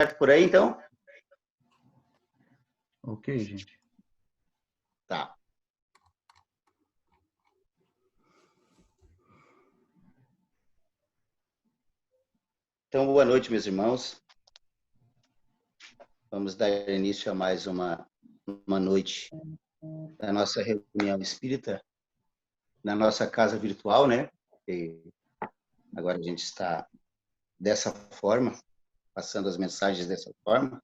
por aí, então? Ok, gente. Tá. Então, boa noite, meus irmãos. Vamos dar início a mais uma noite da nossa reunião espírita, na nossa casa virtual, né? E agora a gente está dessa forma, passando as mensagens dessa forma.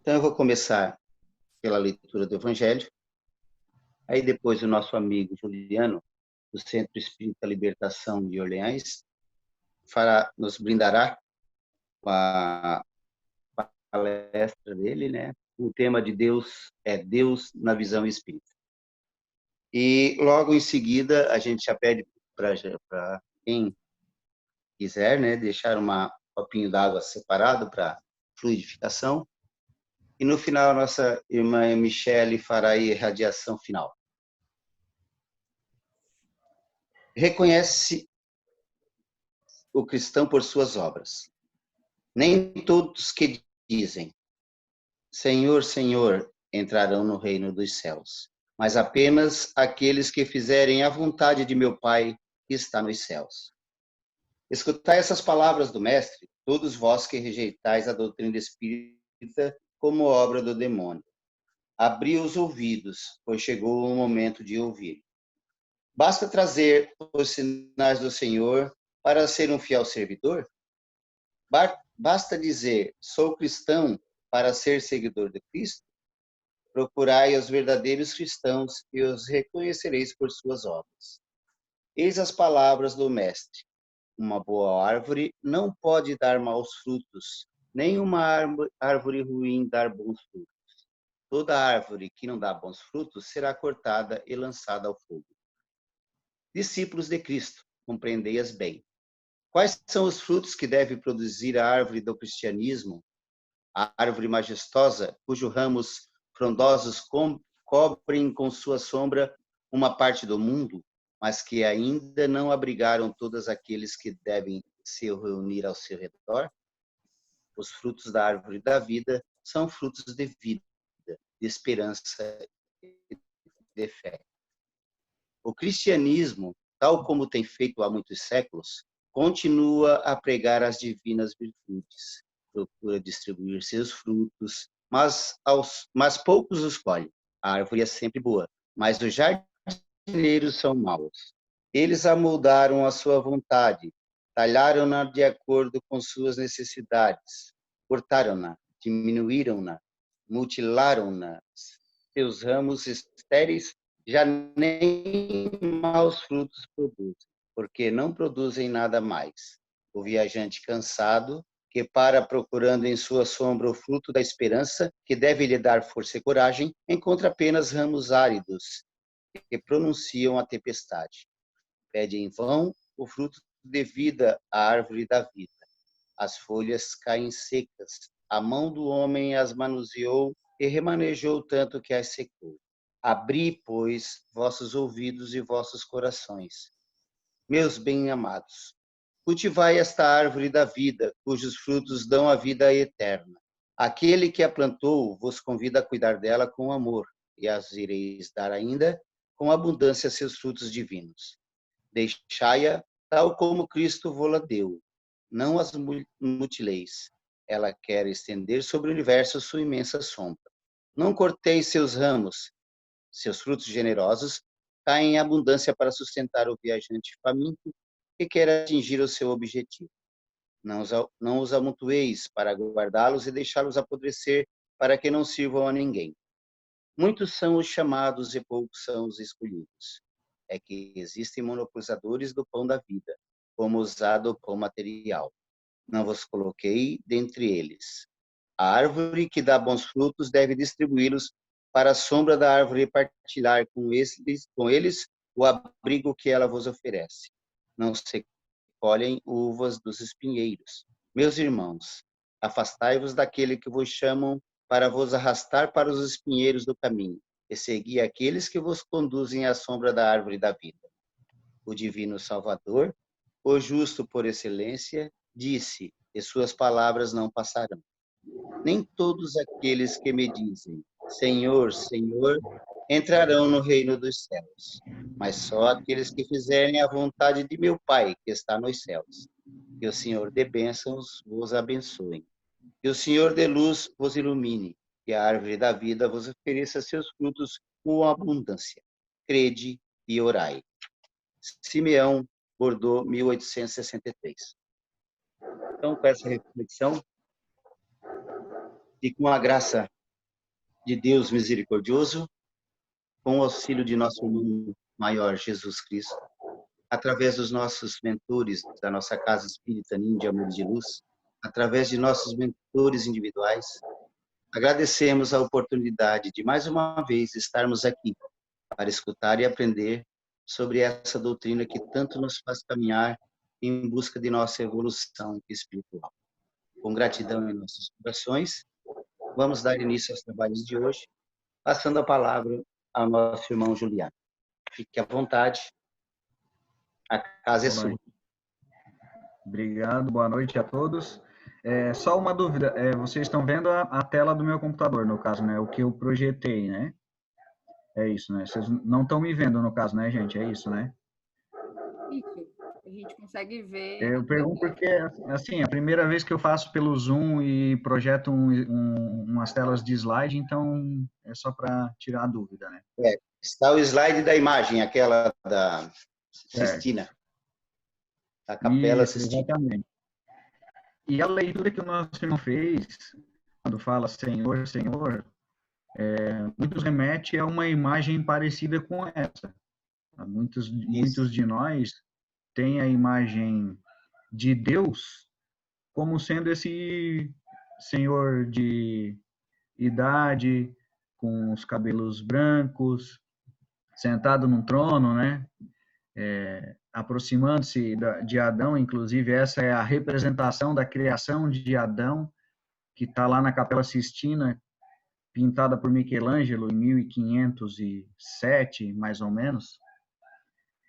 Então, eu vou começar pela leitura do Evangelho. Aí depois o nosso amigo Juliano, do Centro Espírita Libertação de Orleans, nos brindará com a palestra dele, né? O tema de Deus é Deus na visão espírita. E logo em seguida a gente já pede para quem quiser, né, deixar um copinho d'água separado para fluidificação. E no final a nossa irmã Michele fará a irradiação final. Reconhece o cristão por suas obras. Nem todos que dizem Senhor, Senhor, entrarão no reino dos céus, mas apenas aqueles que fizerem a vontade de meu Pai que está nos céus. Escutai essas palavras do Mestre, todos vós que rejeitais a doutrina espírita como obra do demônio. Abri os ouvidos, pois chegou o momento de ouvir. Basta trazer os sinais do Senhor para ser um fiel servidor? Basta dizer, sou cristão, para ser seguidor de Cristo? Procurai os verdadeiros cristãos e os reconhecereis por suas obras. Eis as palavras do Mestre. Uma boa árvore não pode dar maus frutos, nem uma árvore ruim dar bons frutos. Toda árvore que não dá bons frutos será cortada e lançada ao fogo. Discípulos de Cristo, compreendei-as bem. Quais são os frutos que deve produzir a árvore do cristianismo, a árvore majestosa, cujos ramos frondosos cobrem com sua sombra uma parte do mundo, mas que ainda não abrigaram todos aqueles que devem se reunir ao seu redor? Os frutos da árvore da vida são frutos de vida, de esperança e de fé. O cristianismo, tal como tem feito há muitos séculos, continua a pregar as divinas virtudes, procura distribuir seus frutos, mas poucos os colhem. A árvore é sempre boa, mas os jardineiros são maus. Eles amoldaram a sua vontade, talharam-na de acordo com suas necessidades, cortaram-na, diminuíram-na, mutilaram-na. Seus ramos estéreis já nem maus frutos produzem, porque não produzem nada mais. O viajante cansado, que para procurando em sua sombra o fruto da esperança, que deve lhe dar força e coragem, encontra apenas ramos áridos, que pronunciam a tempestade. Pede em vão o fruto de vida à árvore da vida. As folhas caem secas, a mão do homem as manuseou e remanejou tanto que as secou. Abri, pois, vossos ouvidos e vossos corações. Meus bem-amados, cultivai esta árvore da vida, cujos frutos dão a vida eterna. Aquele que a plantou vos convida a cuidar dela com amor, e as ireis dar ainda com abundância seus frutos divinos. Deixai-a tal como Cristo vô-la deu. Não as mutileis. Ela quer estender sobre o universo sua imensa sombra. Não corteis seus ramos. Seus frutos generosos caem em abundância para sustentar o viajante faminto que quer atingir o seu objetivo. Não os amontoeis para guardá-los e deixá-los apodrecer para que não sirvam a ninguém. Muitos são os chamados e poucos são os escolhidos. É que existem monopolizadores do pão da vida, como usado o pão material. Não vos coloquei dentre eles. A árvore que dá bons frutos deve distribuí-los para a sombra da árvore e partilhar com eles o abrigo que ela vos oferece. Não se colhem uvas dos espinheiros. Meus irmãos, afastai-vos daquele que vos chamam para vos arrastar para os espinheiros do caminho, e segui aqueles que vos conduzem à sombra da árvore da vida. O divino Salvador, o justo por excelência, disse, e suas palavras não passarão. Nem todos aqueles que me dizem, Senhor, Senhor, entrarão no reino dos céus, mas só aqueles que fizerem a vontade de meu Pai que está nos céus. Que o Senhor dê bênçãos vos abençoe. Que o Senhor dê luz vos ilumine. Que a árvore da vida vos ofereça seus frutos com abundância. Crede e orai. Simeão, Bordeaux, 1863. Então, com essa reflexão, e com a graça de Deus misericordioso, com o auxílio de nosso irmão maior Jesus Cristo, através dos nossos mentores da nossa Casa Espírita Ninho de Amor e de Luz, através de nossos mentores individuais, agradecemos a oportunidade de mais uma vez estarmos aqui para escutar e aprender sobre essa doutrina que tanto nos faz caminhar em busca de nossa evolução espiritual. Com gratidão em nossos corações, vamos dar início aos trabalhos de hoje, passando a palavra ao nosso irmão Juliano. Fique à vontade, a casa é Olá. sua. Obrigado, boa noite a todos. Só uma dúvida, vocês estão vendo a tela do meu computador, no caso, né? O que eu projetei, né? É isso, né? Vocês não estão me vendo, no caso, né, gente? É isso, né? Isso, a gente consegue ver. Eu pergunto porque, assim, a primeira vez que eu faço pelo Zoom e projeto umas telas de slide, então é só para tirar a dúvida, né? Está o slide da imagem, aquela da Sistina, da Capela Isso, Sistina. exatamente. E a leitura que o nosso irmão fez, quando fala Senhor, Senhor, muitos remete a uma imagem parecida com essa. Muitos de nós têm a imagem de Deus como sendo esse senhor de idade, com os cabelos brancos, sentado num trono, né? Aproximando-se de Adão, inclusive essa é a representação da criação de Adão, que está lá na Capela Sistina, pintada por Michelangelo em 1507, mais ou menos.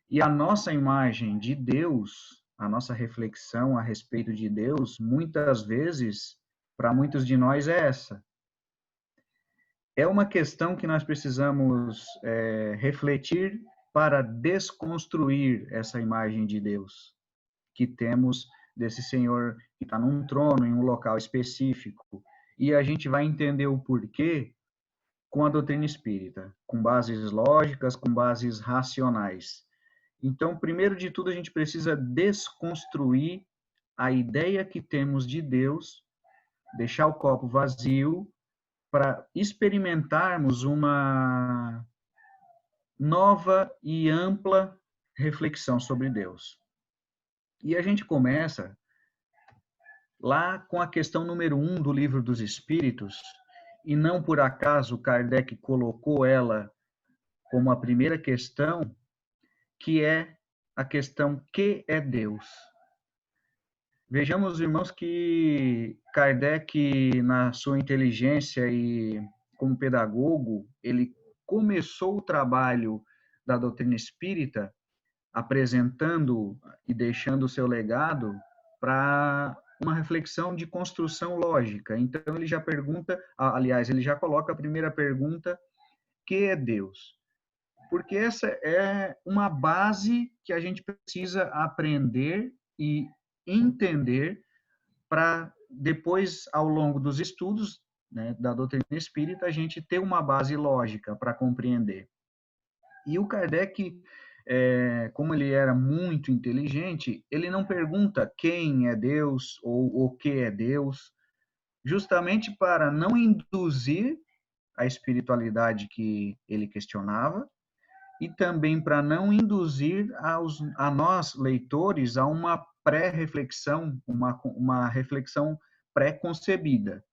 E a nossa imagem de Deus, a nossa reflexão a respeito de Deus, muitas vezes, para muitos de nós, é essa. É uma questão que nós precisamos refletir para desconstruir essa imagem de Deus que temos desse Senhor que está num trono, em um local específico. E a gente vai entender o porquê com a doutrina espírita, com bases lógicas, com bases racionais. Então, primeiro de tudo, a gente precisa desconstruir a ideia que temos de Deus, deixar o copo vazio, para experimentarmos uma nova e ampla reflexão sobre Deus. E a gente começa lá com a questão número 1 do Livro dos Espíritos, e não por acaso Kardec colocou ela como a primeira questão, que é a questão: que é Deus? Vejamos, irmãos, que Kardec, na sua inteligência e como pedagogo, ele começou o trabalho da doutrina espírita apresentando e deixando o seu legado para uma reflexão de construção lógica. Então, ele já pergunta, aliás, ele já coloca a primeira pergunta: que é Deus? Porque essa é uma base que a gente precisa aprender e entender para depois, ao longo dos estudos, né, da doutrina espírita, a gente ter uma base lógica para compreender. E o Kardec, como ele era muito inteligente, ele não pergunta quem é Deus ou o que é Deus, justamente para não induzir a espiritualidade que ele questionava, e também para não induzir a nós, leitores, a uma pré-reflexão, uma reflexão pré-concebida.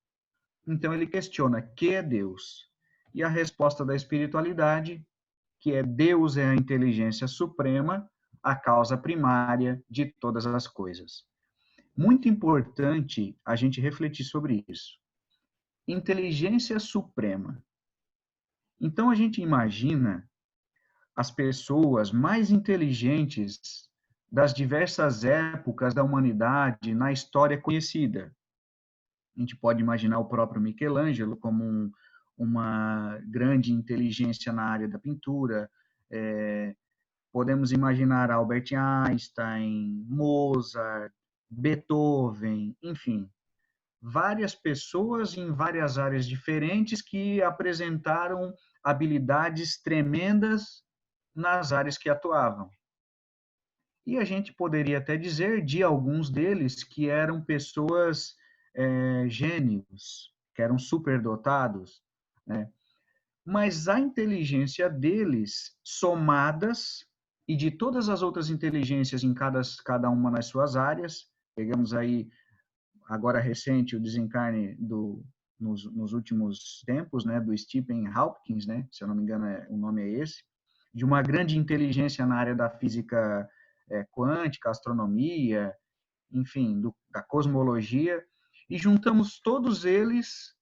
Então, ele questiona: que é Deus? E a resposta da espiritualidade, que é: Deus é a inteligência suprema, a causa primária de todas as coisas. Muito importante a gente refletir sobre isso. Inteligência suprema. Então, a gente imagina as pessoas mais inteligentes das diversas épocas da humanidade na história conhecida. A gente pode imaginar o próprio Michelangelo como uma grande inteligência na área da pintura. Podemos imaginar Albert Einstein, Mozart, Beethoven, enfim, várias pessoas em várias áreas diferentes que apresentaram habilidades tremendas nas áreas que atuavam. E a gente poderia até dizer de alguns deles que eram pessoas gênios, que eram superdotados, né? Mas a inteligência deles, somadas, e de todas as outras inteligências em cada uma nas suas áreas, pegamos aí, agora recente, o desencarne nos últimos tempos, né, do Stephen Hawking, né, se eu não me engano o nome é esse, de uma grande inteligência na área da física quântica, astronomia, enfim, da cosmologia, e juntamos todos eles,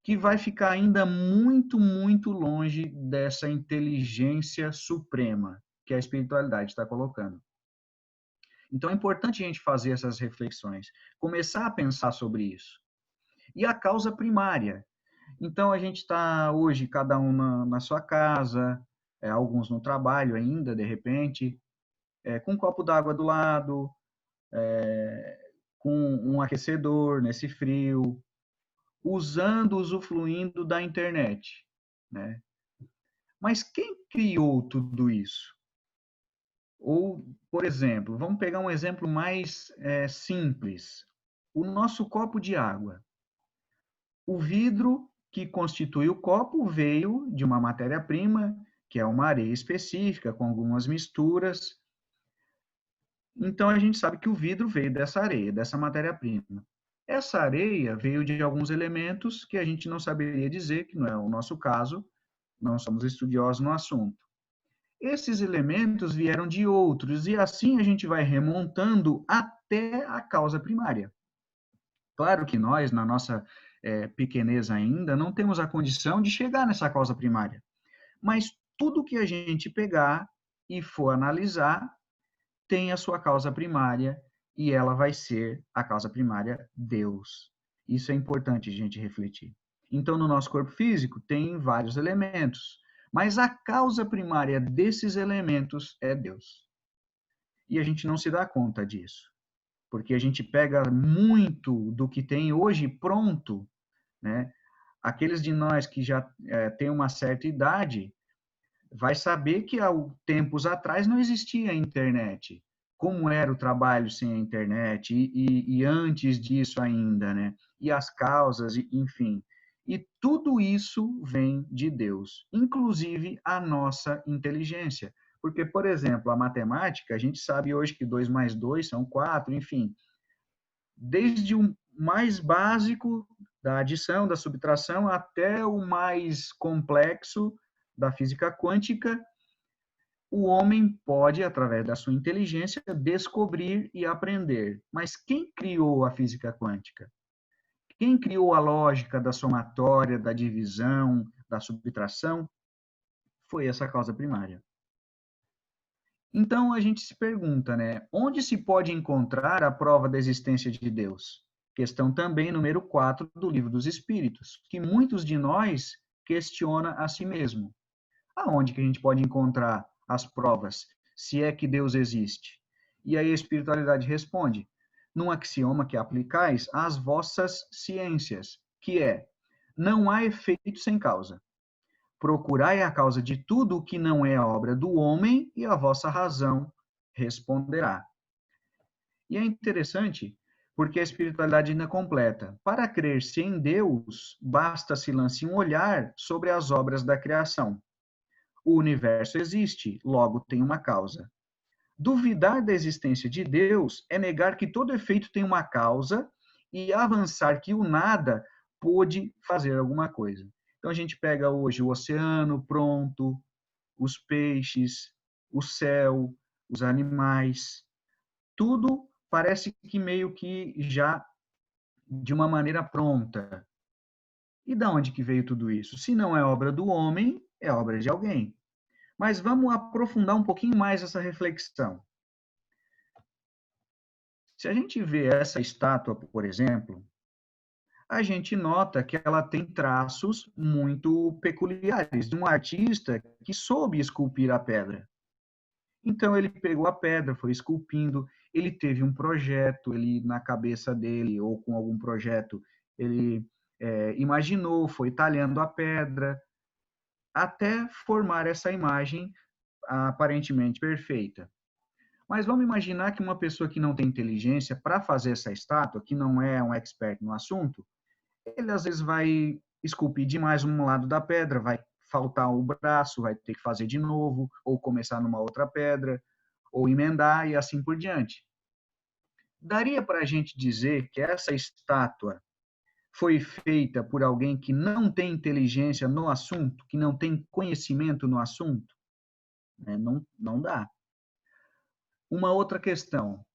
que vai ficar ainda muito, muito longe dessa inteligência suprema que a espiritualidade está colocando. Então é importante a gente fazer essas reflexões, começar a pensar sobre isso. E a causa primária. Então a gente está hoje, cada um na sua casa, alguns no trabalho ainda, de repente, com um copo d'água do lado, com um aquecedor nesse frio, usufruindo da internet, né? Mas quem criou tudo isso? Ou, por exemplo, vamos pegar um exemplo mais simples. O nosso copo de água. O vidro que constitui o copo veio de uma matéria-prima, que é uma areia específica, com algumas misturas. Então, a gente sabe que o vidro veio dessa areia, dessa matéria-prima. Essa areia veio de alguns elementos que a gente não saberia dizer, que não é o nosso caso, não somos estudiosos no assunto. Esses elementos vieram de outros, e assim a gente vai remontando até a causa primária. Claro que nós, na nossa pequenez ainda, não temos a condição de chegar nessa causa primária. Mas tudo que a gente pegar e for analisar, tem a sua causa primária, e ela vai ser a causa primária Deus. Isso é importante a gente refletir. Então, no nosso corpo físico, tem vários elementos, mas a causa primária desses elementos é Deus. E a gente não se dá conta disso, porque a gente pega muito do que tem hoje pronto, né? Aqueles de nós que já têm uma certa idade, vai saber que há tempos atrás não existia a internet. Como era o trabalho sem a internet, e antes disso ainda, né? E as causas, enfim. E tudo isso vem de Deus, inclusive a nossa inteligência. Porque, por exemplo, a matemática, a gente sabe hoje que 2 mais 2 são 4, enfim. Desde o mais básico da adição, da subtração, até o mais complexo da física quântica, o homem pode, através da sua inteligência, descobrir e aprender. Mas quem criou a física quântica? Quem criou a lógica da somatória, da divisão, da subtração? Foi essa causa primária. Então a gente se pergunta, né? Onde se pode encontrar a prova da existência de Deus? Questão também número 4 do Livro dos Espíritos, que muitos de nós questiona a si mesmo. Aonde que a gente pode encontrar as provas, se é que Deus existe? E aí a espiritualidade responde, num axioma que aplicais às vossas ciências, que é, não há efeito sem causa. Procurai a causa de tudo o que não é obra do homem, e a vossa razão responderá. E é interessante, porque a espiritualidade ainda completa. Para crer-se em Deus, basta se lance um olhar sobre as obras da criação. O universo existe, logo tem uma causa. Duvidar da existência de Deus é negar que todo efeito tem uma causa e avançar que o nada pôde fazer alguma coisa. Então a gente pega hoje o oceano pronto, os peixes, o céu, os animais, tudo parece que meio que já de uma maneira pronta. E da onde que veio tudo isso? Se não é obra do homem, é obra de alguém. Mas vamos aprofundar um pouquinho mais essa reflexão. Se a gente vê essa estátua, por exemplo, a gente nota que ela tem traços muito peculiares de um artista que soube esculpir a pedra. Então ele pegou a pedra, foi esculpindo, ele teve um projeto, ele na cabeça dele ou com algum projeto, ele imaginou, foi talhando a pedra até formar essa imagem aparentemente perfeita. Mas vamos imaginar que uma pessoa que não tem inteligência para fazer essa estátua, que não é um expert no assunto, ele às vezes vai esculpir demais um lado da pedra, vai faltar o braço, vai ter que fazer de novo, ou começar numa outra pedra, ou emendar e assim por diante. Daria para a gente dizer que essa estátua foi feita por alguém que não tem inteligência no assunto, que não tem conhecimento no assunto? Não, não dá. Uma outra questão.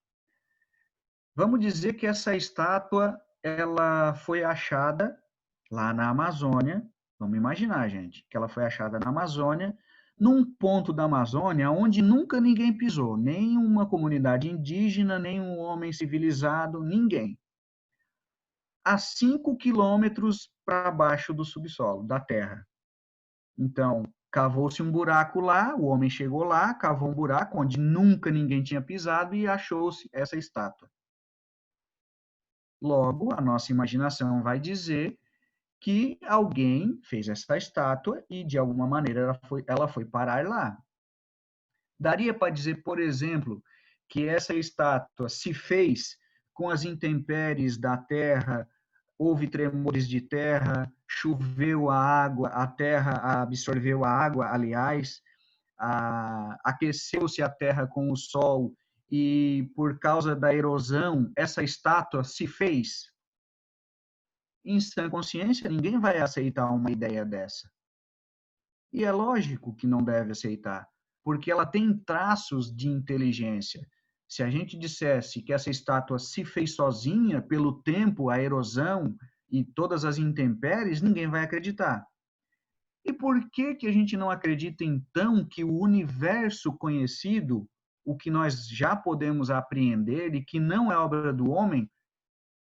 Vamos dizer que essa estátua ela foi achada lá na Amazônia. Vamos imaginar, gente, que ela foi achada na Amazônia, num ponto da Amazônia onde nunca ninguém pisou, nem uma comunidade indígena, nem um homem civilizado, ninguém. A 5 quilômetros para baixo do subsolo, da terra. Então, cavou-se um buraco lá, o homem chegou lá, cavou um buraco onde nunca ninguém tinha pisado e achou-se essa estátua. Logo, a nossa imaginação vai dizer que alguém fez essa estátua e, de alguma maneira, ela foi parar lá. Daria para dizer, por exemplo, que essa estátua se fez com as intempéries da terra, houve tremores de terra, choveu a água, a terra absorveu a água, aliás, aqueceu-se a terra com o sol e, por causa da erosão, essa estátua se fez. Em sã consciência, ninguém vai aceitar uma ideia dessa. E é lógico que não deve aceitar, porque ela tem traços de inteligência. Se a gente dissesse que essa estátua se fez sozinha pelo tempo, a erosão e todas as intempéries, ninguém vai acreditar. E por que que a gente não acredita então que o universo conhecido, o que nós já podemos apreender e que não é obra do homem,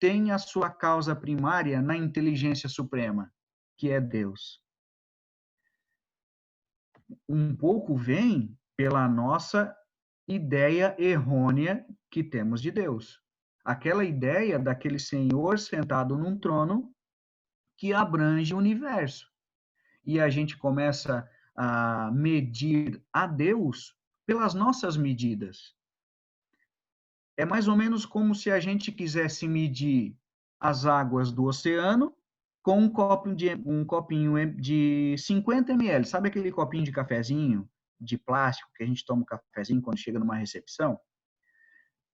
tem a sua causa primária na inteligência suprema, que é Deus? Um pouco vem pela nossa ideia errônea que temos de Deus. Aquela ideia daquele Senhor sentado num trono que abrange o universo. E a gente começa a medir a Deus pelas nossas medidas. É mais ou menos como se a gente quisesse medir as águas do oceano com um copinho de 50 ml. Sabe aquele copinho de cafezinho de plástico que a gente toma um cafezinho quando chega numa recepção?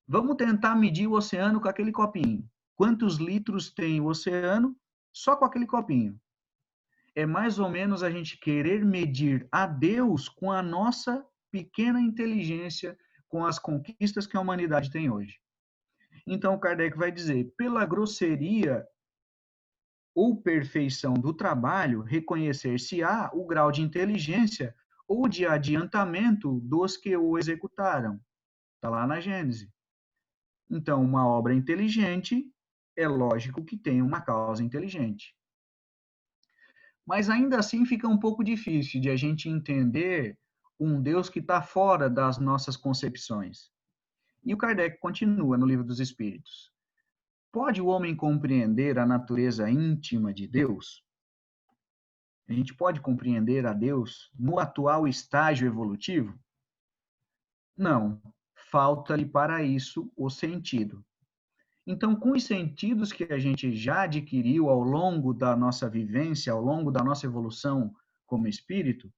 Vamos tentar medir o oceano com aquele copinho. Quantos litros tem o oceano só com aquele copinho? É mais ou menos a gente querer medir a Deus com a nossa pequena inteligência, com as conquistas que a humanidade tem hoje. Então, Kardec vai dizer, pela grosseria ou perfeição do trabalho, reconhecer-se-á o grau de inteligência ou de adiantamento dos que o executaram. Está lá na Gênese. Então, uma obra inteligente, é lógico que tem uma causa inteligente. Mas ainda assim fica um pouco difícil de a gente entender um Deus que está fora das nossas concepções. E o Kardec continua no Livro dos Espíritos. Pode o homem compreender a natureza íntima de Deus? A gente pode compreender a Deus no atual estágio evolutivo? Não, falta-lhe para isso o sentido. Então, com os sentidos que a gente já adquiriu ao longo da nossa vivência, ao longo da nossa evolução como espírito,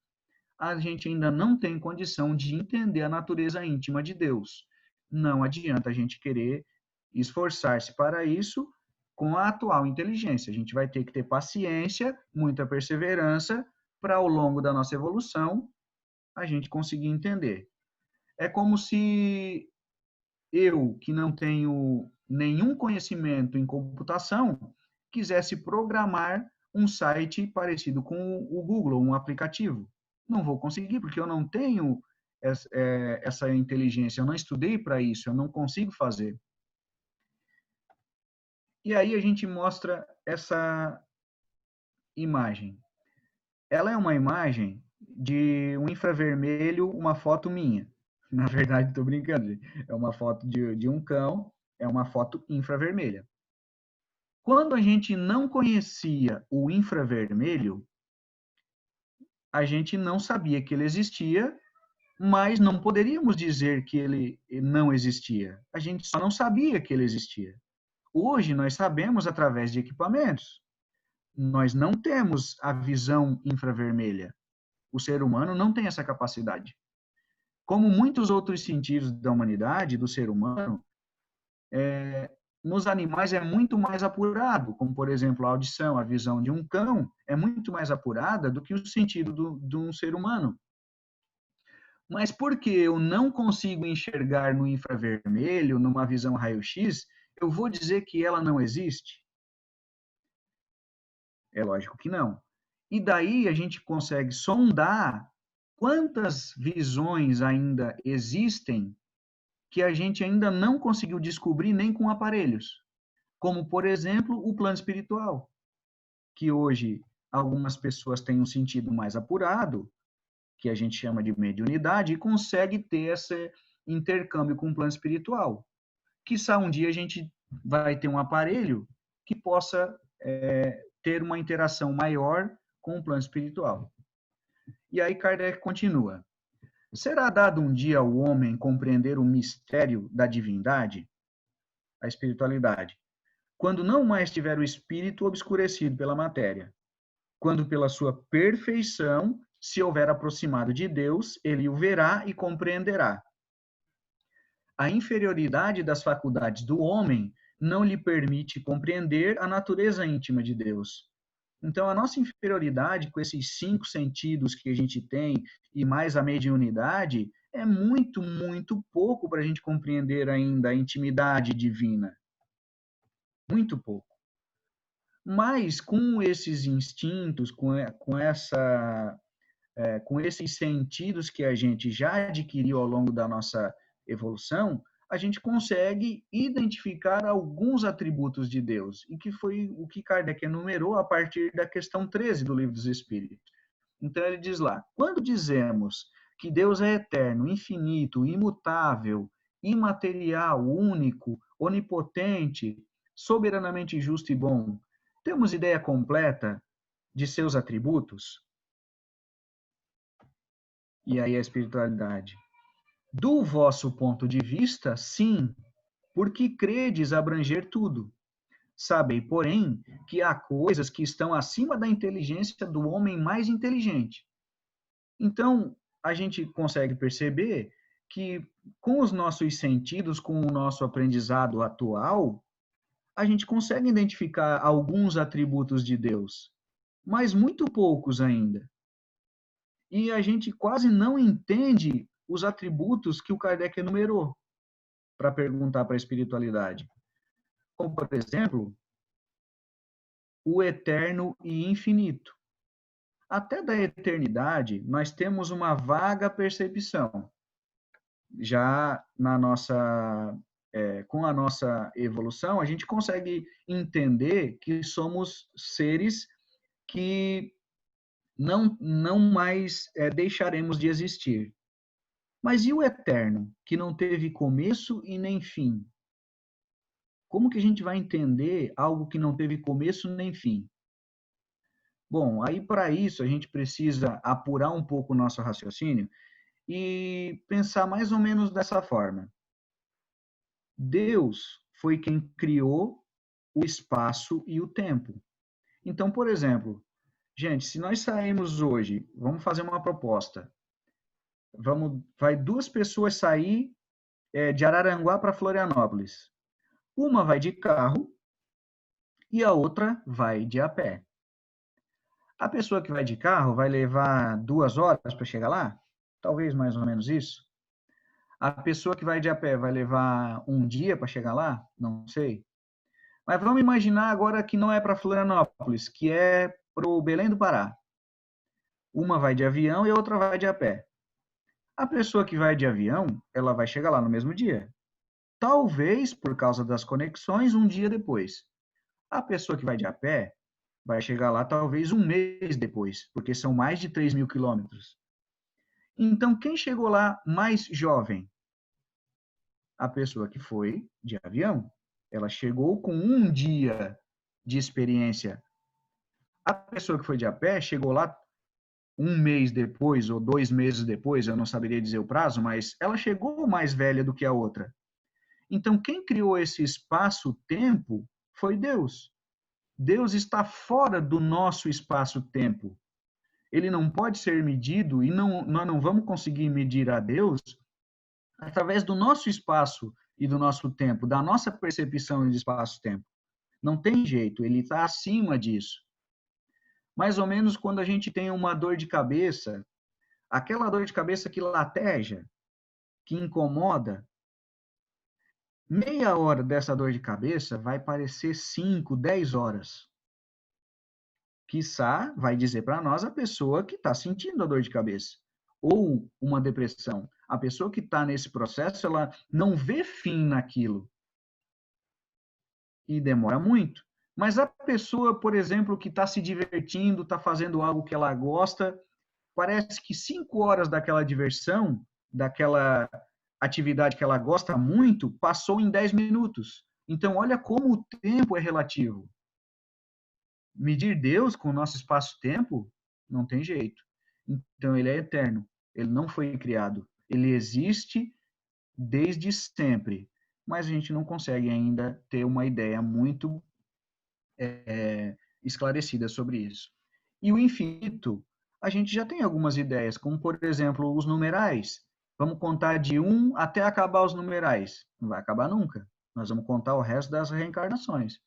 a gente ainda não tem condição de entender a natureza íntima de Deus. Não adianta a gente querer esforçar-se para isso com a atual inteligência. A gente vai ter que ter paciência, muita perseverança, para ao longo da nossa evolução a gente conseguir entender. É como se eu, que não tenho nenhum conhecimento em computação, quisesse programar um site parecido com o Google, um aplicativo. Não vou conseguir, porque eu não tenho essa inteligência, eu não estudei para isso, eu não consigo fazer. E aí a gente mostra essa imagem. Ela é uma imagem de um infravermelho, uma foto minha. Na verdade, estou brincando, gente. É uma foto de um cão, é uma foto infravermelha. Quando a gente não conhecia o infravermelho, a gente não sabia que ele existia, mas não poderíamos dizer que ele não existia. A gente só não sabia que ele existia. Hoje nós sabemos através de equipamentos. Nós não temos a visão infravermelha. O ser humano não tem essa capacidade. Como muitos outros sentidos da humanidade, do ser humano, nos animais é muito mais apurado, como, por exemplo, a audição, a visão de um cão é muito mais apurada do que o sentido de um ser humano. Mas porque eu não consigo enxergar no infravermelho, numa visão raio-x, eu vou dizer que ela não existe? É lógico que não. E daí a gente consegue sondar quantas visões ainda existem que a gente ainda não conseguiu descobrir nem com aparelhos. Como, por exemplo, o plano espiritual, que hoje algumas pessoas têm um sentido mais apurado, que a gente chama de mediunidade, e consegue ter esse intercâmbio com o plano espiritual. Quiçá um dia a gente vai ter um aparelho que possa ter uma interação maior com o plano espiritual. E aí Kardec continua. Será dado um dia ao homem compreender o mistério da divindade, a espiritualidade, quando não mais tiver o espírito obscurecido pela matéria, quando pela sua perfeição se houver aproximado de Deus, ele o verá e compreenderá. A inferioridade das faculdades do homem não lhe permite compreender a natureza íntima de Deus. Então, a nossa inferioridade com esses 5 sentidos que a gente tem e mais a mediunidade é muito, muito pouco para a gente compreender ainda a intimidade divina. Muito pouco. Mas com esses instintos, com esses sentidos que a gente já adquiriu ao longo da nossa evolução, a gente consegue identificar alguns atributos de Deus, e que foi o que Kardec enumerou a partir da questão 13 do Livro dos Espíritos. Então ele diz lá, quando dizemos que Deus é eterno, infinito, imutável, imaterial, único, onipotente, soberanamente justo e bom, temos ideia completa de seus atributos? E aí a espiritualidade. Do vosso ponto de vista, sim, porque credes abranger tudo. Sabei, porém, que há coisas que estão acima da inteligência do homem mais inteligente. Então, a gente consegue perceber que, com os nossos sentidos, com o nosso aprendizado atual, a gente consegue identificar alguns atributos de Deus, mas muito poucos ainda. E a gente quase não entende os atributos que o Kardec enumerou para perguntar para a espiritualidade. Como, por exemplo, o eterno e infinito. Até da eternidade, nós temos uma vaga percepção. Já na nossa, com a nossa evolução, a gente consegue entender que somos seres que não mais deixaremos de existir. Mas e o eterno, que não teve começo e nem fim? Como que a gente vai entender algo que não teve começo nem fim? Bom, aí para isso a gente precisa apurar um pouco o nosso raciocínio e pensar mais ou menos dessa forma. Deus foi quem criou o espaço e o tempo. Então, por exemplo, gente, se nós sairmos hoje, vamos fazer uma proposta. Vai 2 pessoas sair de Araranguá para Florianópolis. Uma vai de carro e a outra vai de a pé. A pessoa que vai de carro vai levar 2 horas para chegar lá? Talvez mais ou menos isso. A pessoa que vai de a pé vai levar 1 dia para chegar lá? Não sei. Mas vamos imaginar agora que não é para Florianópolis, que é para o Belém do Pará. Uma vai de avião e a outra vai de a pé. A pessoa que vai de avião, ela vai chegar lá no mesmo dia. Talvez, por causa das conexões, 1 dia depois. A pessoa que vai de a pé vai chegar lá talvez um mês depois, porque são mais de 3.000 quilômetros. Então, quem chegou lá mais jovem? A pessoa que foi de avião. Ela chegou com um dia de experiência. A pessoa que foi de a pé chegou lá um mês depois ou 2 meses depois, eu não saberia dizer o prazo, mas ela chegou mais velha do que a outra. Então, quem criou esse espaço-tempo foi Deus. Deus está fora do nosso espaço-tempo. Ele não pode ser medido e nós não vamos conseguir medir a Deus através do nosso espaço e do nosso tempo, da nossa percepção de espaço-tempo. Não tem jeito, ele está acima disso. Mais ou menos quando a gente tem uma dor de cabeça, aquela dor de cabeça que lateja, que incomoda, meia hora dessa dor de cabeça vai parecer 5, 10 horas. Quiçá vai dizer para nós a pessoa que está sentindo a dor de cabeça. Ou uma depressão. A pessoa que está nesse processo, ela não vê fim naquilo. E demora muito. Mas a pessoa, por exemplo, que está se divertindo, está fazendo algo que ela gosta, parece que 5 horas daquela diversão, daquela atividade que ela gosta muito, passou em 10 minutos. Então, olha como o tempo é relativo. Medir Deus com o nosso espaço-tempo, não tem jeito. Então, ele é eterno. Ele não foi criado. Ele existe desde sempre. Mas a gente não consegue ainda ter uma ideia muito esclarecida sobre isso. E o infinito, a gente já tem algumas ideias, como, por exemplo, os numerais. Vamos contar de 1 até acabar os numerais. Não vai acabar nunca. Nós vamos contar o resto das reencarnações.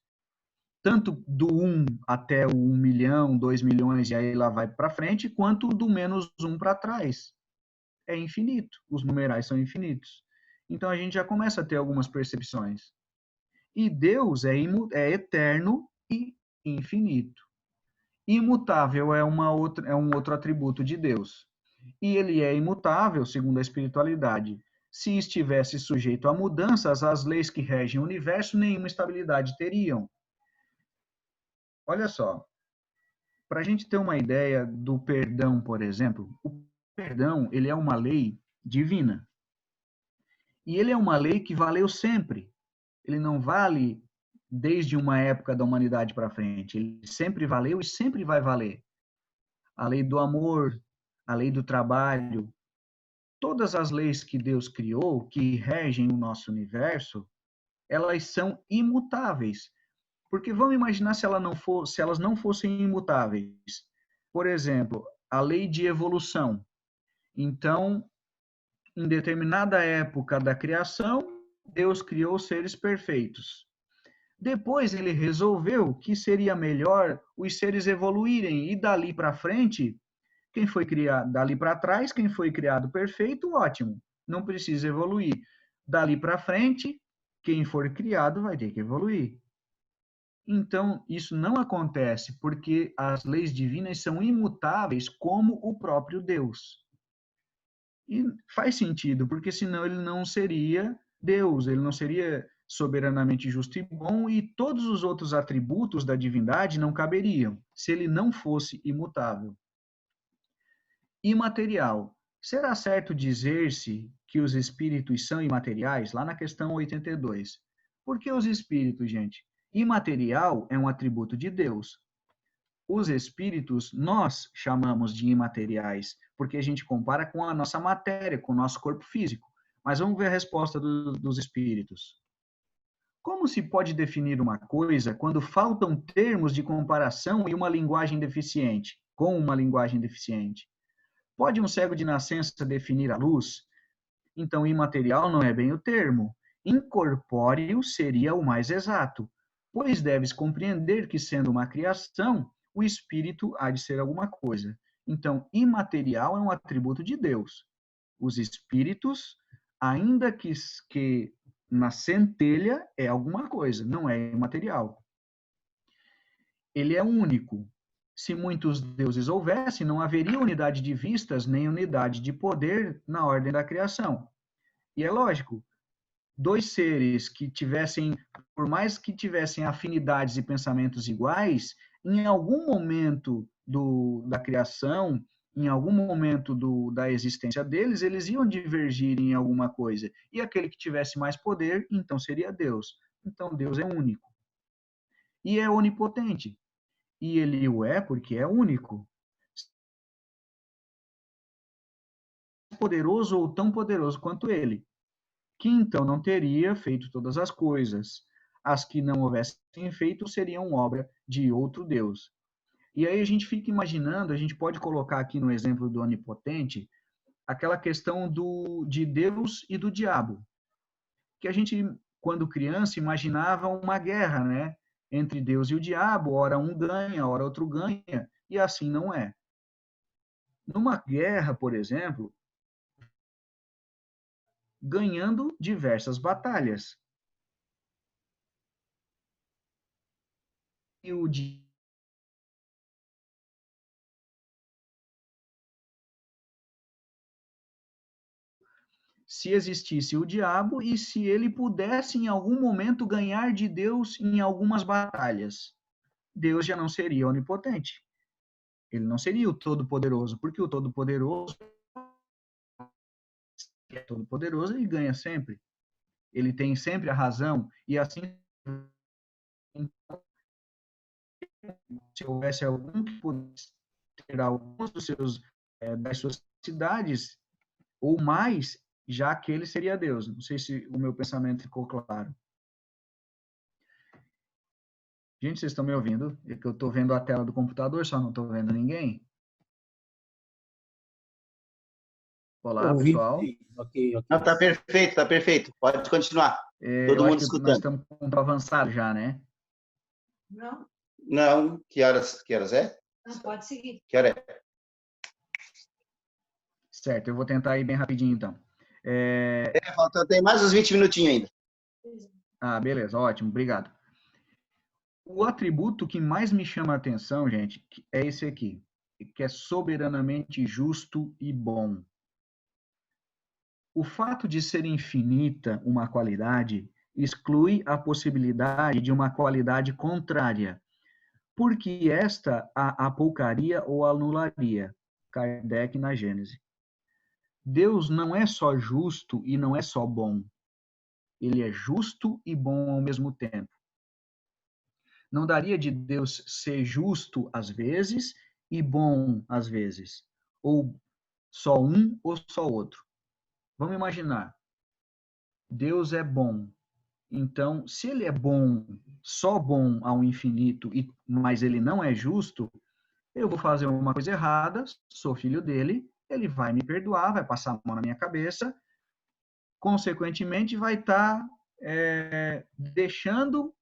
Tanto do 1 até o 1 milhão, 2 milhões, e aí lá vai para frente, quanto do menos 1 para trás. É infinito. Os numerais são infinitos. Então a gente já começa a ter algumas percepções. E Deus é eterno e infinito. Imutável é um outro atributo de Deus. E ele é imutável, segundo a espiritualidade. Se estivesse sujeito a mudanças, as leis que regem o universo nenhuma estabilidade teriam. Olha só, para a gente ter uma ideia do perdão, por exemplo, o perdão ele é uma lei divina. E ele é uma lei que valeu sempre. Ele não vale desde uma época da humanidade para frente. Ele sempre valeu e sempre vai valer. A lei do amor, a lei do trabalho, todas as leis que Deus criou, que regem o nosso universo, elas são imutáveis. Porque vamos imaginar se elas não fossem imutáveis. Por exemplo, a lei de evolução. Então, em determinada época da criação, Deus criou seres perfeitos. Depois ele resolveu que seria melhor os seres evoluírem e dali para frente, quem foi criado dali para trás, quem foi criado perfeito, ótimo, não precisa evoluir. Dali para frente, quem for criado vai ter que evoluir. Então, isso não acontece porque as leis divinas são imutáveis como o próprio Deus. E faz sentido, porque senão ele não seria Deus, ele não seria soberanamente justo e bom, e todos os outros atributos da divindade não caberiam, se ele não fosse imutável. Imaterial. Será certo dizer-se que os espíritos são imateriais? Lá na questão 82. Por que os espíritos, gente? Imaterial é um atributo de Deus. Os espíritos nós chamamos de imateriais, porque a gente compara com a nossa matéria, com o nosso corpo físico. Mas vamos ver a resposta dos espíritos. Como se pode definir uma coisa quando faltam termos de comparação e uma linguagem deficiente, com uma linguagem deficiente? Pode um cego de nascença definir a luz? Então, imaterial não é bem o termo. Incorpóreo seria o mais exato, pois deves compreender que, sendo uma criação, o espírito há de ser alguma coisa. Então, imaterial é um atributo de Deus. Os espíritos, ainda que na centelha, é alguma coisa, não é imaterial. Ele é único. Se muitos deuses houvesse, não haveria unidade de vistas nem unidade de poder na ordem da criação. E é lógico, dois seres que tivessem, por mais que tivessem afinidades e pensamentos iguais, em algum momento da criação, em algum momento da existência deles, eles iam divergir em alguma coisa. E aquele que tivesse mais poder, então seria Deus. Então Deus é único. E é onipotente. E ele o é porque é único. Poderoso ou tão poderoso quanto ele, que então não teria feito todas as coisas. As que não houvessem feito seriam obra de outro Deus. E aí a gente fica imaginando, a gente pode colocar aqui no exemplo do onipotente, aquela questão de Deus e do diabo, que a gente, quando criança, imaginava uma guerra, né? Entre Deus e o diabo, ora um ganha, ora outro ganha, e assim não é. Numa guerra, por exemplo, ganhando diversas batalhas. E o se existisse o diabo e se ele pudesse em algum momento ganhar de Deus em algumas batalhas. Deus já não seria onipotente. Ele não seria o todo-poderoso, porque o todo-poderoso é todo-poderoso e ganha sempre. Ele tem sempre a razão e assim, se houvesse algum que pudesse ter alguns das suas cidades ou mais, já que ele seria Deus. Não sei se o meu pensamento ficou claro. Gente, vocês estão me ouvindo? É que eu estou vendo a tela do computador, só não estou vendo ninguém. Olá, pessoal. Ok. Não, tá perfeito, tá perfeito. Pode continuar. Todo Eu mundo acho que escutando. nós estamos com um ponto avançado já, né? Não, que horas é? Não, pode seguir. Que hora é? Certo, eu vou tentar ir bem rapidinho, então. Tem mais uns 20 minutinhos ainda. Beleza, ótimo, obrigado. O atributo que mais me chama a atenção, gente, é esse aqui, que é soberanamente justo e bom. O fato de ser infinita uma qualidade exclui a possibilidade de uma qualidade contrária, porque esta a apoucaria ou anularia. Kardec na Gênese. Deus não é só justo e não é só bom. Ele é justo e bom ao mesmo tempo. Não daria de Deus ser justo às vezes e bom às vezes, ou só um ou só outro. Vamos imaginar. Deus é bom. Então, se ele é bom, só bom ao infinito, mas ele não é justo, eu vou fazer uma coisa errada, sou filho dele, ele vai me perdoar, vai passar a mão na minha cabeça, consequentemente vai estar deixando,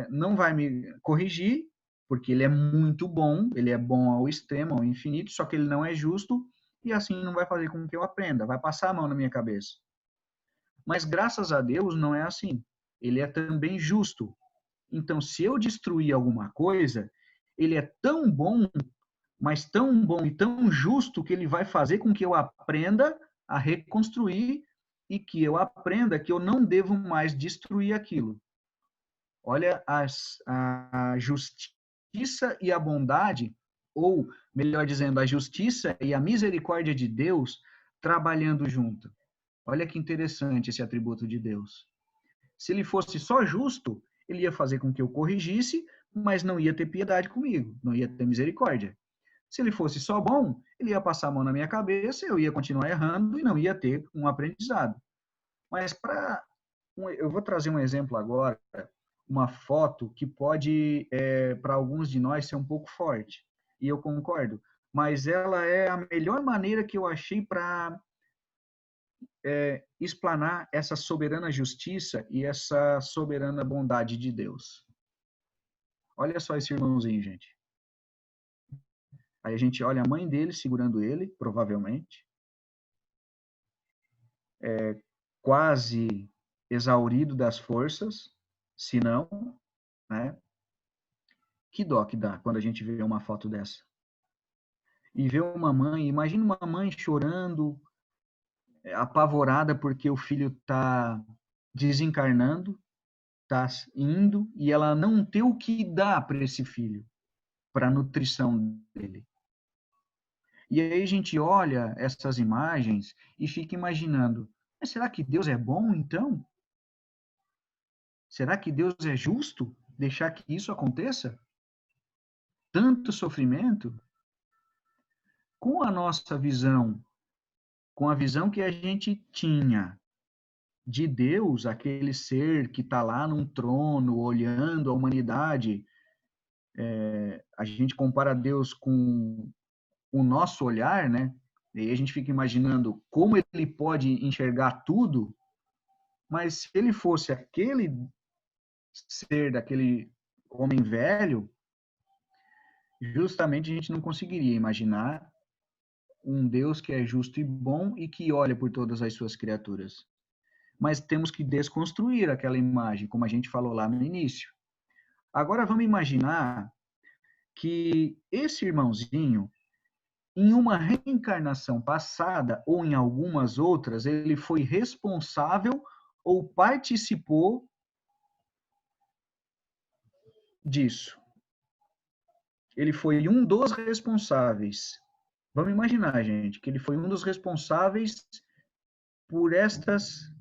não vai me corrigir, porque ele é muito bom, ele é bom ao extremo, ao infinito, só que ele não é justo, e assim não vai fazer com que eu aprenda, vai passar a mão na minha cabeça. Mas graças a Deus não é assim. Ele é também justo. Então, se eu destruir alguma coisa, ele é tão bom, mas tão bom e tão justo que ele vai fazer com que eu aprenda a reconstruir e que eu aprenda que eu não devo mais destruir aquilo. Olha a justiça e a bondade, ou, melhor dizendo, a justiça e a misericórdia de Deus trabalhando junto. Olha que interessante esse atributo de Deus. Se ele fosse só justo, ele ia fazer com que eu corrigisse, mas não ia ter piedade comigo, não ia ter misericórdia. Se ele fosse só bom, ele ia passar a mão na minha cabeça, eu ia continuar errando e não ia ter um aprendizado. Mas eu vou trazer um exemplo agora, uma foto que pode, para alguns de nós, ser um pouco forte. E eu concordo. Mas ela é a melhor maneira que eu achei para explanar essa soberana justiça e essa soberana bondade de Deus. Olha só esse irmãozinho, gente. Aí a gente olha a mãe dele segurando ele, provavelmente, quase exaurido das forças, se não, né? Que dó que dá quando a gente vê uma foto dessa. E vê uma mãe, imagina uma mãe chorando, apavorada porque o filho está desencarnando, está indo, e ela não tem o que dar para esse filho, para a nutrição dele. E aí a gente olha essas imagens e fica imaginando, mas será que Deus é bom então? Será que Deus é justo deixar que isso aconteça? Tanto sofrimento? Com a nossa visão, com a visão que a gente tinha de Deus, aquele ser que está lá num trono, olhando a humanidade, a gente compara Deus com o nosso olhar, né? E aí a gente fica imaginando como ele pode enxergar tudo, mas se ele fosse aquele ser daquele homem velho, justamente a gente não conseguiria imaginar um Deus que é justo e bom e que olha por todas as suas criaturas. Mas temos que desconstruir aquela imagem, como a gente falou lá no início. Agora vamos imaginar que esse irmãozinho, em uma reencarnação passada ou em algumas outras, ele foi responsável ou participou disso. Ele foi um dos responsáveis. Vamos imaginar, gente, que ele foi um dos responsáveis por estas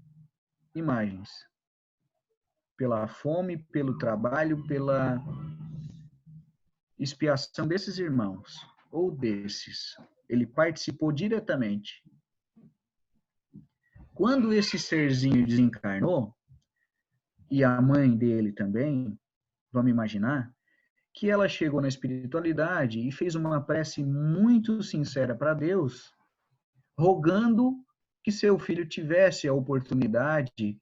imagens. Pela fome, pelo trabalho, pela expiação desses irmãos, ou desses. Ele participou diretamente. Quando esse serzinho desencarnou, e a mãe dele também, vamos imaginar, que ela chegou na espiritualidade e fez uma prece muito sincera para Deus, rogando que seu filho tivesse a oportunidade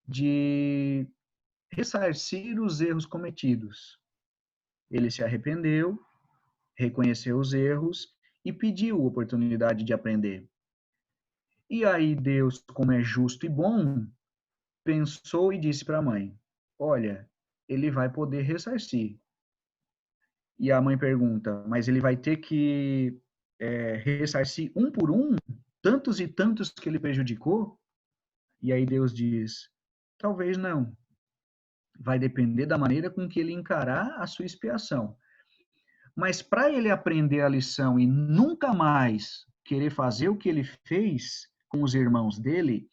de ressarcir os erros cometidos. Ele se arrependeu, reconheceu os erros e pediu oportunidade de aprender. E aí Deus, como é justo e bom, pensou e disse para a mãe: olha, ele vai poder ressarcir. E a mãe pergunta: mas ele vai ter que ressarcir um por um, tantos e tantos que ele prejudicou? E aí Deus diz: talvez não. Vai depender da maneira com que ele encarar a sua expiação. Mas para ele aprender a lição e nunca mais querer fazer o que ele fez com os irmãos dele,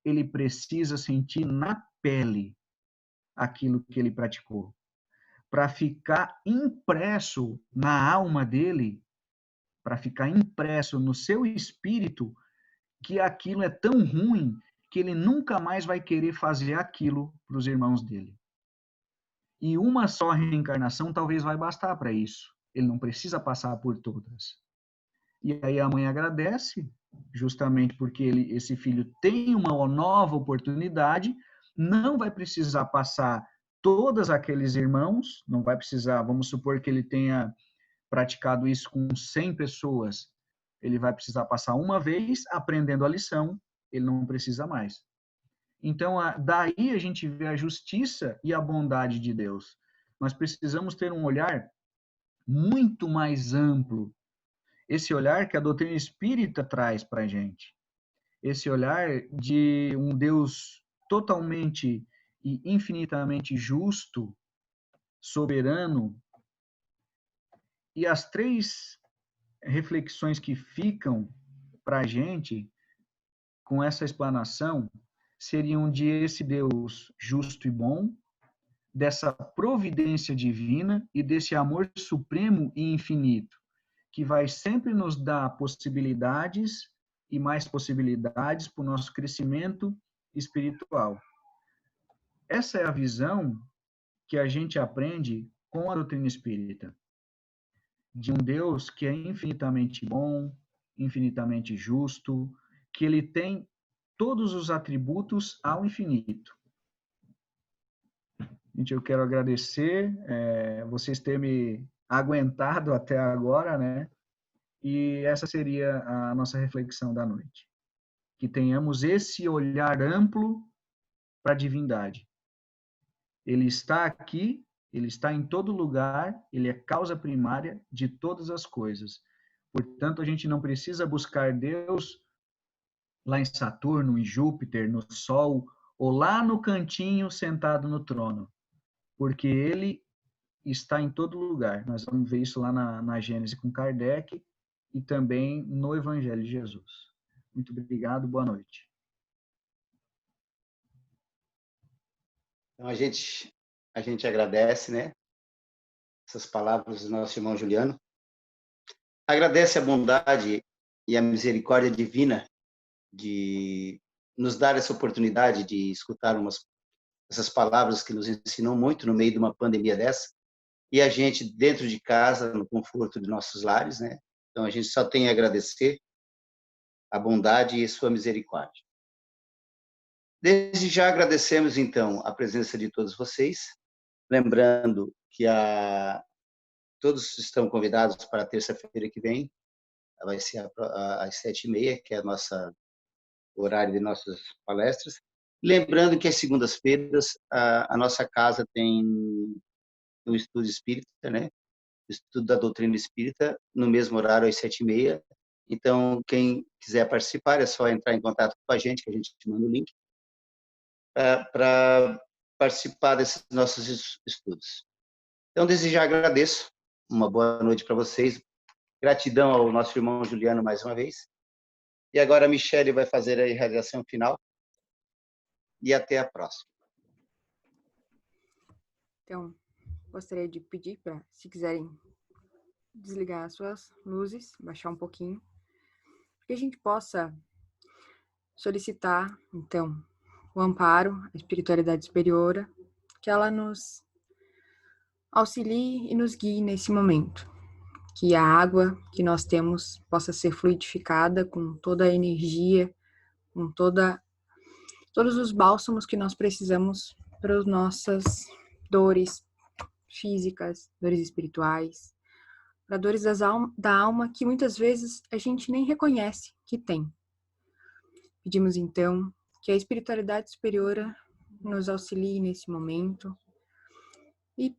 ele precisa sentir na pele aquilo que ele praticou, para ficar impresso na alma dele, para ficar impresso no seu espírito que aquilo é tão ruim que ele nunca mais vai querer fazer aquilo para os irmãos dele. E uma só reencarnação talvez vai bastar para isso. Ele não precisa passar por todas. E aí a mãe agradece, justamente porque esse filho tem uma nova oportunidade, não vai precisar passar todos aqueles irmãos, não vai precisar, vamos supor que ele tenha praticado isso com 100 pessoas, ele vai precisar passar uma vez, aprendendo a lição, ele não precisa mais. Então, daí a gente vê a justiça e a bondade de Deus. Nós precisamos ter um olhar muito mais amplo, esse olhar que a doutrina espírita traz para a gente, esse olhar de um Deus totalmente e infinitamente justo, soberano. E as três reflexões que ficam para a gente com essa explanação seriam de esse Deus justo e bom, dessa providência divina e desse amor supremo e infinito, que vai sempre nos dar possibilidades e mais possibilidades para o nosso crescimento espiritual. Essa é a visão que a gente aprende com a doutrina espírita, de um Deus que é infinitamente bom, infinitamente justo, que ele tem todos os atributos ao infinito. Gente, eu quero agradecer vocês terem me aguentado até agora, né? E essa seria a nossa reflexão da noite. Que tenhamos esse olhar amplo para a divindade. Ele está aqui, ele está em todo lugar, ele é causa primária de todas as coisas. Portanto, a gente não precisa buscar Deus lá em Saturno, em Júpiter, no Sol ou lá no cantinho sentado no trono, porque ele está em todo lugar. Nós vamos ver isso lá na Gênesis com Kardec e também no Evangelho de Jesus. Muito obrigado, boa noite. Então, a gente agradece, né, essas palavras do nosso irmão Juliano. Agradece a bondade e a misericórdia divina de nos dar essa oportunidade de escutar essas palavras que nos ensinam muito no meio de uma pandemia dessa, e a gente dentro de casa, no conforto de nossos lares, né? Então a gente só tem a agradecer a bondade e a sua misericórdia. Desde já agradecemos então a presença de todos vocês, lembrando que todos estão convidados para a terça-feira que vem, vai ser às 7h30, que é o horário de nossas palestras. Lembrando que às segundas-feiras a nossa casa tem um estudo espírita, né? O estudo da doutrina espírita, no mesmo horário, às 7h30. Então, quem quiser participar, é só entrar em contato com a gente, que a gente te manda o link, para participar desses nossos estudos. Então, desde já agradeço. Uma boa noite para vocês. Gratidão ao nosso irmão Juliano mais uma vez. E agora a Michele vai fazer a realização final. E até a próxima. Então, gostaria de pedir para, se quiserem, desligar as suas luzes, baixar um pouquinho, para que a gente possa solicitar, então, o amparo, a espiritualidade superiora, que ela nos auxilie e nos guie nesse momento. Que a água que nós temos possa ser fluidificada com toda a energia, com todos os bálsamos que nós precisamos para as nossas dores físicas, dores espirituais, para dores da alma que muitas vezes a gente nem reconhece que tem. Pedimos então que a espiritualidade superiora nos auxilie nesse momento e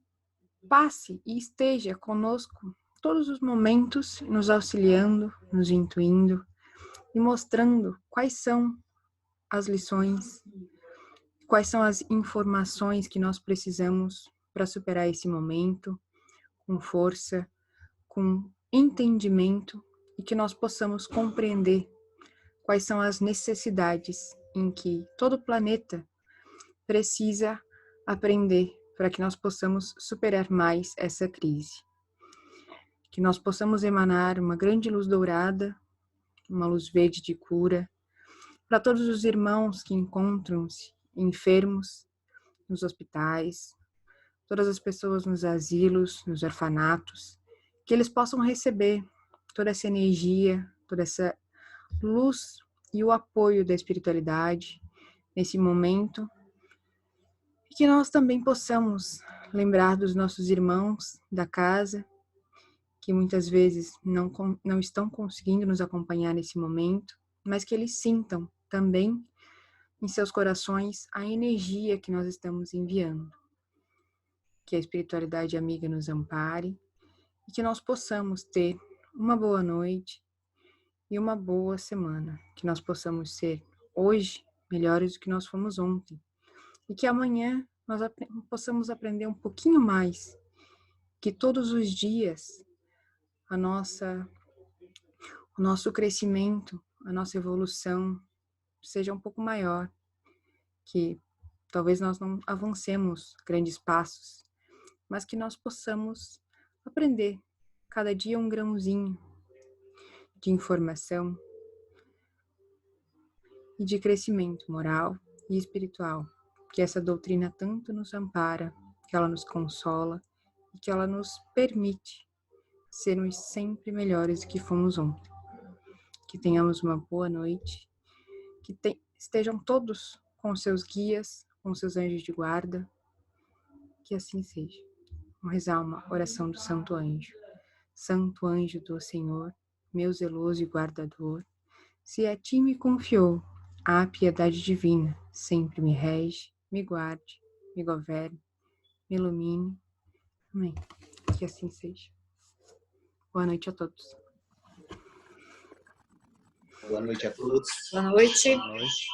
passe e esteja conosco todos os momentos, nos auxiliando, nos intuindo e mostrando quais são as lições, quais são as informações que nós precisamos para superar esse momento com força, com entendimento e que nós possamos compreender quais são as necessidades em que todo o planeta precisa aprender para que nós possamos superar mais essa crise. Que nós possamos emanar uma grande luz dourada, uma luz verde de cura, para todos os irmãos que encontram-se enfermos nos hospitais, todas as pessoas nos asilos, nos orfanatos, que eles possam receber toda essa energia, toda essa luz e o apoio da espiritualidade nesse momento, e que nós também possamos lembrar dos nossos irmãos da casa, que muitas vezes não estão conseguindo nos acompanhar nesse momento, mas que eles sintam também em seus corações a energia que nós estamos enviando. Que a espiritualidade amiga nos ampare e que nós possamos ter uma boa noite e uma boa semana. Que nós possamos ser hoje melhores do que nós fomos ontem. E que amanhã nós possamos aprender um pouquinho mais. Que todos os dias o nosso crescimento, a nossa evolução seja um pouco maior. Que talvez nós não avancemos grandes passos, mas que nós possamos aprender cada dia um grãozinho de informação e de crescimento moral e espiritual, que essa doutrina tanto nos ampara, que ela nos consola e que ela nos permite sermos sempre melhores do que fomos ontem. Que tenhamos uma boa noite, que estejam todos com seus guias, com seus anjos de guarda, que assim seja. Vamos rezar uma oração do Santo Anjo. Santo Anjo do Senhor, meu zeloso e guardador, se a ti me confiou a piedade divina, sempre me rege, me guarde, me governe, me ilumine. Amém. Que assim seja. Boa noite a todos. Boa noite a todos. Boa noite. Boa noite.